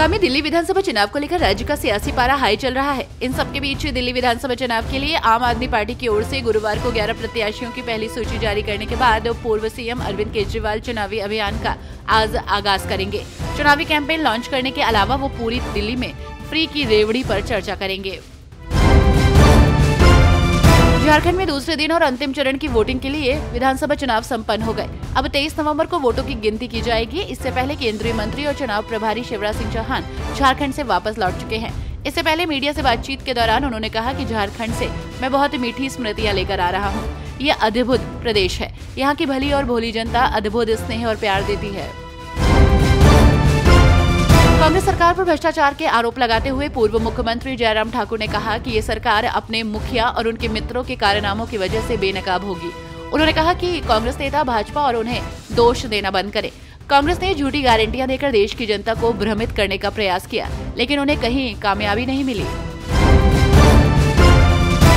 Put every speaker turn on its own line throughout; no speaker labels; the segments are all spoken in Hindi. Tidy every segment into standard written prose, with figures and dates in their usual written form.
आगामी दिल्ली विधानसभा चुनाव को लेकर राज्य का सियासी पारा हाई चल रहा है। इन सबके बीच दिल्ली विधानसभा चुनाव के लिए आम आदमी पार्टी की ओर से गुरुवार को 11 प्रत्याशियों की पहली सूची जारी करने के बाद पूर्व सीएम अरविंद केजरीवाल चुनावी अभियान का आज आगाज करेंगे। चुनावी कैंपेन लॉन्च करने के अलावा वो पूरी दिल्ली में फ्री की रेवड़ी पर चर्चा करेंगे। झारखंड में दूसरे दिन और अंतिम चरण की वोटिंग के लिए विधानसभा चुनाव संपन्न हो गए। अब 23 नवंबर को वोटों की गिनती की जाएगी। इससे पहले केंद्रीय मंत्री और चुनाव प्रभारी शिवराज सिंह चौहान झारखंड से वापस लौट चुके हैं। इससे पहले मीडिया से बातचीत के दौरान उन्होंने कहा कि झारखंड से मैं बहुत मीठी स्मृतियां लेकर आ रहा हूं। ये अद्भुत प्रदेश है। यहाँ की भली और भोली जनता अद्भुत स्नेह और प्यार देती है। कांग्रेस सरकार पर भ्रष्टाचार के आरोप लगाते हुए पूर्व मुख्यमंत्री जयराम ठाकुर ने कहा कि ये सरकार अपने मुखिया और उनके मित्रों के कारनामों की वजह से बेनकाब होगी। उन्होंने कहा कि कांग्रेस नेता भाजपा और उन्हें दोष देना बंद करें। कांग्रेस ने झूठी गारंटियां देकर देश की जनता को भ्रमित करने का प्रयास किया, लेकिन उन्हें कहीं कामयाबी नहीं मिली।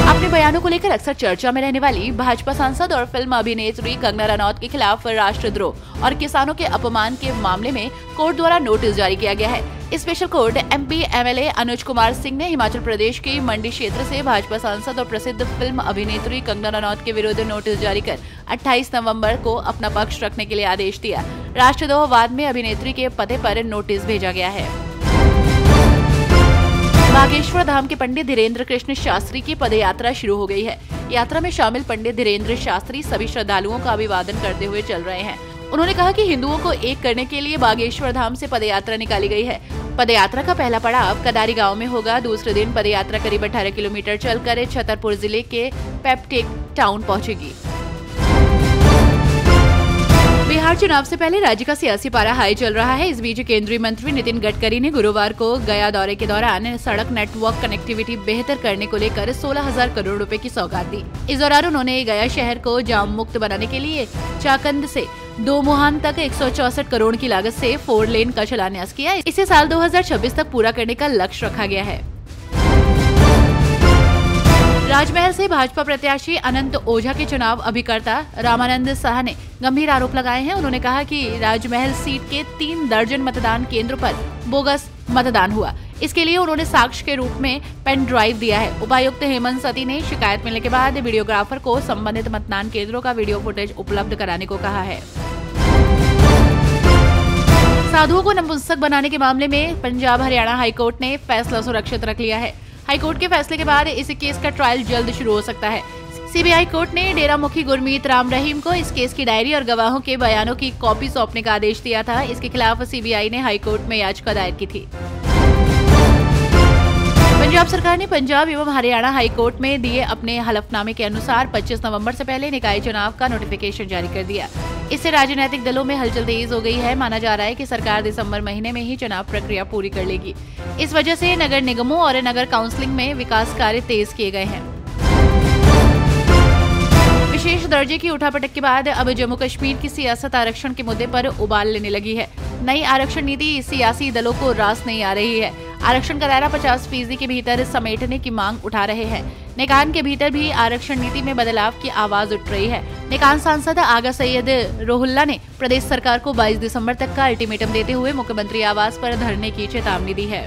अपने बयानों को लेकर अक्सर चर्चा में रहने वाली भाजपा सांसद और फिल्म अभिनेत्री कंगना रनौत के खिलाफ राष्ट्रद्रोह और किसानों के अपमान के मामले में कोर्ट द्वारा नोटिस जारी किया गया है। Special court MP MLA Anuj Kumar Singh ने हिमाचल प्रदेश के मंडी क्षेत्र से भाजपा सांसद और प्रसिद्ध फिल्म अभिनेत्री कंगना रनौत के विरुद्ध नोटिस जारी कर 28 नवंबर को अपना पक्ष रखने के लिए आदेश दिया। राष्ट्रद्रोहवाद में अभिनेत्री के पते पर नोटिस भेजा गया है। बागेश्वर धाम के पंडित धीरेन्द्र कृष्ण शास्त्री की पदयात्रा शुरू हो गई है। यात्रा में शामिल पंडित धीरेन्द्र शास्त्री सभी श्रद्धालुओं का अभिवादन करते हुए चल रहे हैं। उन्होंने कहा कि हिंदुओं को एक करने के लिए बागेश्वर धाम से पदयात्रा निकाली गई है। पदयात्रा का पहला पड़ाव कदारी गांव में होगा। दूसरे दिन पदयात्रा करीब 18 किलोमीटर चलकर छतरपुर जिले के पेप्टिक टाउन पहुंचेगी। बिहार चुनाव से पहले राज्य का सियासी पारा हाई चल रहा है। इस बीच केंद्रीय मंत्री नितिन गडकरी ने गुरुवार को गया दौरे के दौरान सड़क नेटवर्क कनेक्टिविटी बेहतर करने को लेकर 16,000 करोड़ रुपए की सौगात दी। इस दौरान उन्होंने गया शहर को जाम मुक्त बनाने के लिए चाकंद से दोमुहान तक 164 करोड़ की लागत से 4 लेन का शिलान्यास किया। इसे साल 2026 तक पूरा करने का लक्ष्य रखा गया है। राजमहल से भाजपा प्रत्याशी अनंत ओझा के चुनाव अभिकर्ता रामानंद साह ने गंभीर आरोप लगाए हैं। उन्होंने कहा कि राजमहल सीट के 3 दर्जन मतदान केंद्रों पर बोगस मतदान हुआ। इसके लिए उन्होंने साक्ष्य के रूप में पेन ड्राइव दिया है। उपायुक्त हेमंत सती ने शिकायत मिलने के बाद वीडियोग्राफर को संबंधित मतदान केंद्रों का वीडियो फुटेज उपलब्ध कराने को कहा है। साधुओं को नपुंसक बनाने के मामले में पंजाब हरियाणा हाईकोर्ट ने फैसला सुरक्षित रख लिया है। हाईकोर्ट के फैसले के बाद इस केस का ट्रायल जल्द शुरू हो सकता है। सीबीआई कोर्ट ने डेरा मुखी गुरमीत राम रहीम को इस केस की डायरी और गवाहों के बयानों की कॉपी सौंपने का आदेश दिया था। इसके खिलाफ सीबीआई ने हाईकोर्ट में याचिका दायर की थी। पंजाब सरकार ने पंजाब एवं हरियाणा हाईकोर्ट में दिए अपने हलफनामे के अनुसार 25 नवंबर से पहले निकाय चुनाव का नोटिफिकेशन जारी कर दिया। इससे राजनीतिक दलों में हलचल तेज हो गई है। माना जा रहा है कि सरकार दिसंबर महीने में ही चुनाव प्रक्रिया पूरी कर लेगी। इस वजह से नगर निगमों और नगर काउंसिलिंग में विकास कार्य तेज किए गए हैं। विशेष दर्जे की उठापटक के बाद अब जम्मू कश्मीर की सियासत आरक्षण के मुद्दे पर उबाल लेने लगी है। नई आरक्षण नीति सियासी दलों को रास नहीं आ रही है। आरक्षण का दायरा 50% के भीतर समेटने की मांग उठा रहे हैं। नेकान के भीतर भी आरक्षण नीति में बदलाव की आवाज उठ रही है। नेकान सांसद आगा सैयद रोहुल्ला ने प्रदेश सरकार को 22 दिसंबर तक का अल्टीमेटम देते हुए मुख्यमंत्री आवास पर धरने की चेतावनी दी है।